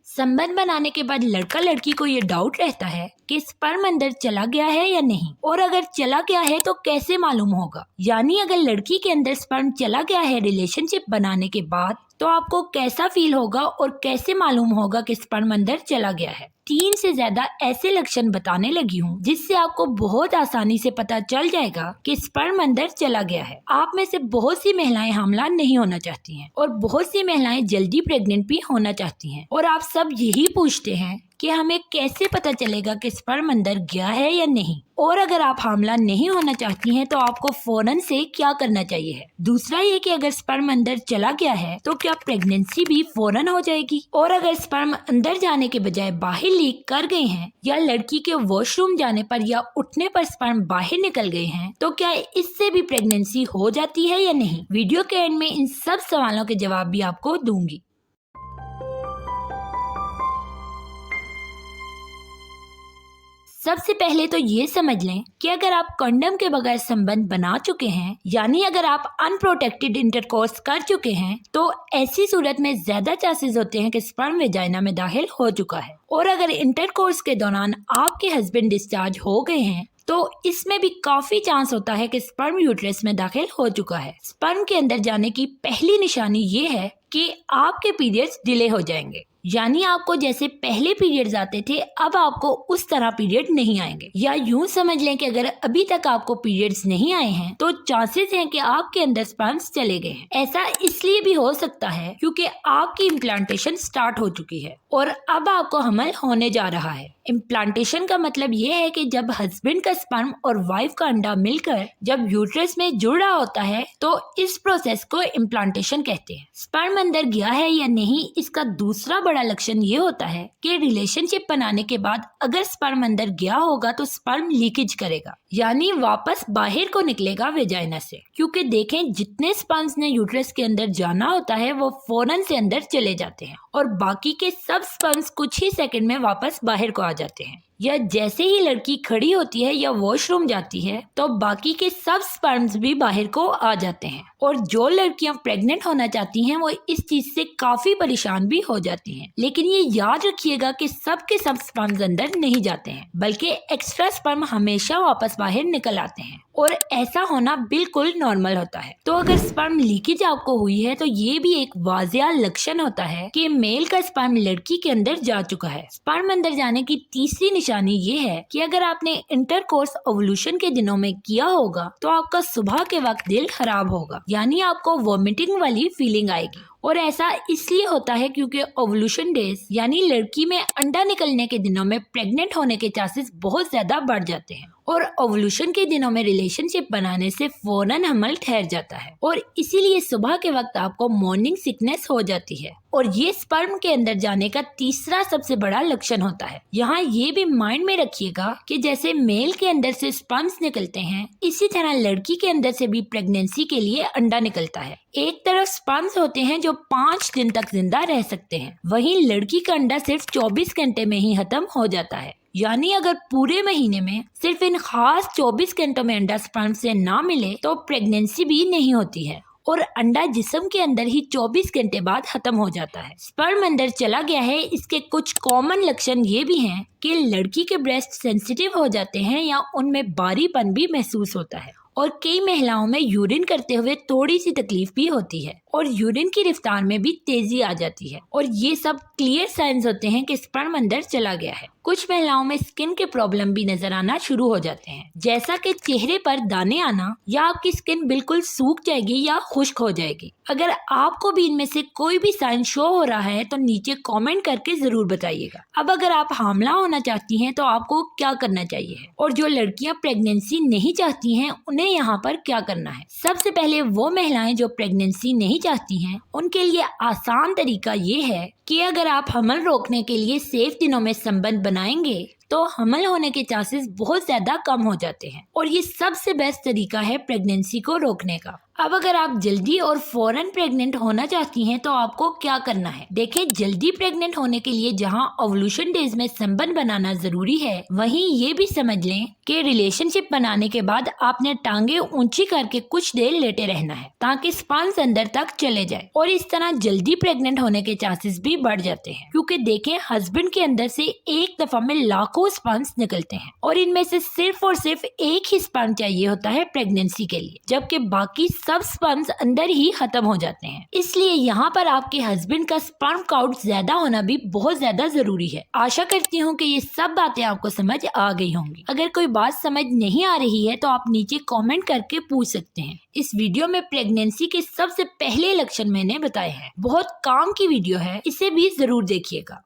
संबंध बनाने के बाद लड़का लड़की को ये डाउट रहता है कि स्पर्म अंदर चला गया है या नहीं, और अगर चला गया है तो कैसे मालूम होगा। यानी अगर लड़की के अंदर स्पर्म चला गया है रिलेशनशिप बनाने के बाद, तो आपको कैसा फील होगा और कैसे मालूम होगा कि स्पर्म अंदर चला गया है। 3 से ज्यादा ऐसे लक्षण बताने लगी हूँ जिससे आपको बहुत आसानी से पता चल जाएगा कि स्पर्म अंदर चला गया है। आप में से बहुत सी महिलाएं हमला नहीं होना चाहती हैं और बहुत सी महिलाएं जल्दी प्रेग्नेंट भी होना चाहती हैं, और आप सब यही पूछते हैं कि हमें कैसे पता चलेगा कि स्पर्म अंदर गया है या नहीं। और अगर आप हामला नहीं होना चाहती हैं तो आपको फौरन से क्या करना चाहिए है। दूसरा ये कि अगर स्पर्म अंदर चला गया है तो क्या प्रेगनेंसी भी फौरन हो जाएगी, और अगर स्पर्म अंदर जाने के बजाय बाहर लीक कर गए हैं या लड़की के वॉशरूम जाने पर या उठने पर स्पर्म बाहर निकल गए हैं, तो क्या इससे भी प्रेगनेंसी हो जाती है या नहीं। वीडियो के एंड में इन सब सवालों के जवाब भी आपको दूंगी। सबसे पहले तो ये समझ लें कि अगर आप कंडोम के बगैर संबंध बना चुके हैं, यानी अगर आप अनप्रोटेक्टेड इंटरकोर्स कर चुके हैं, तो ऐसी सूरत में ज्यादा चांसेस होते हैं कि स्पर्म वेजाइना में दाखिल हो चुका है। और अगर इंटरकोर्स के दौरान आपके हस्बैंड डिस्चार्ज हो गए हैं तो इसमें भी काफी चांस होता है कि स्पर्म यूट्रस में दाखिल हो चुका है। स्पर्म के अंदर जाने की पहली निशानी ये है कि आपके पीरियड्स डिले हो जाएंगे, यानी आपको जैसे पहले पीरियड्स आते थे अब आपको उस तरह पीरियड नहीं आएंगे। या यूं समझ लें कि अगर अभी तक आपको पीरियड्स नहीं आए हैं तो चांसेस हैं कि आपके अंदर स्पर्म्स चले गए हैं। ऐसा इसलिए भी हो सकता है क्योंकि आपकी इम्प्लांटेशन स्टार्ट हो चुकी है और अब आपको हमल होने जा रहा है। इम्प्लांटेशन का मतलब ये है कि जब हस्बैंड का स्पर्म और वाइफ का अंडा मिलकर जब यूट्रस में जुड़ रहा होता है तो इस प्रोसेस को इम्प्लांटेशन कहते हैं। स्पर्म अंदर गया है या नहीं, इसका दूसरा बड़ा लक्षण ये होता है कि रिलेशनशिप बनाने के बाद अगर स्पर्म अंदर गया होगा तो स्पर्म लीकेज करेगा, यानी वापस बाहर को निकलेगा वेजाइना से। क्योंकि देखें जितने स्पर्म्स ने यूट्रस के अंदर जाना होता है वो फौरन से अंदर चले जाते हैं और बाकी के सब स्पर्म्स कुछ ही सेकंड में वापस बाहर को आ जाते हैं। या जैसे ही लड़की खड़ी होती है या वॉशरूम जाती है तो बाकी के सब स्पर्म्स भी बाहर को आ जाते हैं। और जो लड़कियां प्रेग्नेंट होना चाहती हैं वो इस चीज से काफी परेशान भी हो जाती हैं। लेकिन ये याद रखिएगा कि सब के सब स्पर्म्स अंदर नहीं जाते हैं, बल्कि एक्स्ट्रा स्पर्म हमेशा वापस बाहर निकल आते हैं और ऐसा होना बिल्कुल नॉर्मल होता है। तो अगर स्पर्म लीकेज आपको हुई है तो ये भी एक वाजिया लक्षण होता है कि मेल का स्पर्म लड़की के अंदर जा चुका है। स्पर्म अंदर जाने की तीसरी निशानी ये है कि अगर आपने इंटरकोर्स ओवुलेशन के दिनों में किया होगा तो आपका सुबह के वक्त दिल खराब होगा, यानी आपको वॉमिटिंग वाली फीलिंग आएगी। और ऐसा इसलिए होता है क्योंकि ओवुलेशन डेज यानी लड़की में अंडा निकलने के दिनों में प्रेग्नेंट होने के चांसेस बहुत ज्यादा बढ़ जाते हैं और ओवुलेशन के दिनों में रिलेशनशिप बनाने से फौरन हमल ठहर जाता है और इसीलिए सुबह के वक्त आपको मॉर्निंग सिकनेस हो जाती है। और ये स्पर्म के अंदर जाने का तीसरा सबसे बड़ा लक्षण होता है। यहाँ ये भी माइंड में रखिएगा कि जैसे मेल के अंदर से स्पर्म्स निकलते हैं इसी तरह लड़की के अंदर से भी प्रेगनेंसी के लिए अंडा निकलता है। एक तरफ स्पर्म्स होते हैं जो 5 दिन तक जिंदा रह सकते हैं, वहीं लड़की का अंडा सिर्फ 24 घंटे में ही खत्म हो जाता है। यानी अगर पूरे महीने में सिर्फ इन खास 24 घंटों में अंडा स्पर्म से ना मिले तो प्रेगनेंसी भी नहीं होती है और अंडा जिस्म के अंदर ही 24 घंटे बाद खत्म हो जाता है। स्पर्म अंदर चला गया है, इसके कुछ कॉमन लक्षण ये भी हैं कि लड़की के ब्रेस्ट सेंसिटिव हो जाते हैं या उनमें बारीपन भी महसूस होता है और कई महिलाओं में यूरिन करते हुए थोड़ी सी तकलीफ भी होती है और यूरिन की रफ्तार में भी तेजी आ जाती है। और ये सब क्लियर साइंस होते हैं कि स्पर्म अंदर चला गया है। कुछ महिलाओं में स्किन के प्रॉब्लम भी नजर आना शुरू हो जाते हैं, जैसा कि चेहरे पर दाने आना या आपकी स्किन बिल्कुल सूख जाएगी या खुश्क हो जाएगी। अगर आपको भी इनमें से कोई भी साइन शो हो रहा है तो नीचे कमेंट करके जरूर बताइएगा। अब अगर आप हामला होना चाहती हैं तो आपको क्या करना चाहिए और जो लड़कियां प्रेगनेंसी नहीं चाहती हैं उन्हें यहाँ पर क्या करना है। सबसे पहले वो महिलाएं जो प्रेगनेंसी नहीं चाहती हैं उनके लिए आसान तरीका ये है कि अगर आप हमल रोकने के लिए सेफ दिनों में संबंध बनाएंगे तो हमल होने के चांसेस बहुत ज्यादा कम हो जाते हैं और ये सबसे बेस्ट तरीका है प्रेगनेंसी को रोकने का। अब अगर आप जल्दी और फौरन प्रेग्नेंट होना चाहती हैं तो आपको क्या करना है। देखिए, जल्दी प्रेग्नेंट होने के लिए जहां ओव्यूलेशन डेज में संबंध बनाना जरूरी है, वहीं ये भी समझ लें कि रिलेशनशिप बनाने के बाद आपने टांगे ऊंची करके कुछ देर लेटे रहना है ताकि स्पर्म्स अंदर तक चले जाए, और इस तरह जल्दी प्रेग्नेंट होने के चांसेस भी बढ़ जाते हैं। क्योंकि देखें, हस्बैंड के अंदर से एक दफा में लाखों स्पर्म्स निकलते हैं और इनमें से सिर्फ और सिर्फ एक ही स्पर्म चाहिए होता है प्रेगनेंसी के लिए, जबकि बाकी सब स्पर्म्स अंदर ही खत्म हो जाते हैं। इसलिए यहाँ पर आपके हस्बैंड का स्पर्म काउंट ज्यादा होना भी बहुत ज्यादा जरूरी है। आशा करती हूँ कि ये सब बातें आपको समझ आ गई होंगी। अगर कोई बात समझ नहीं आ रही है तो आप नीचे कमेंट करके पूछ सकते हैं। इस वीडियो में प्रेगनेंसी के सबसे पहले लक्षण मैंने बताए हैं। बहुत काम की वीडियो है, इसे भी जरूर देखिएगा।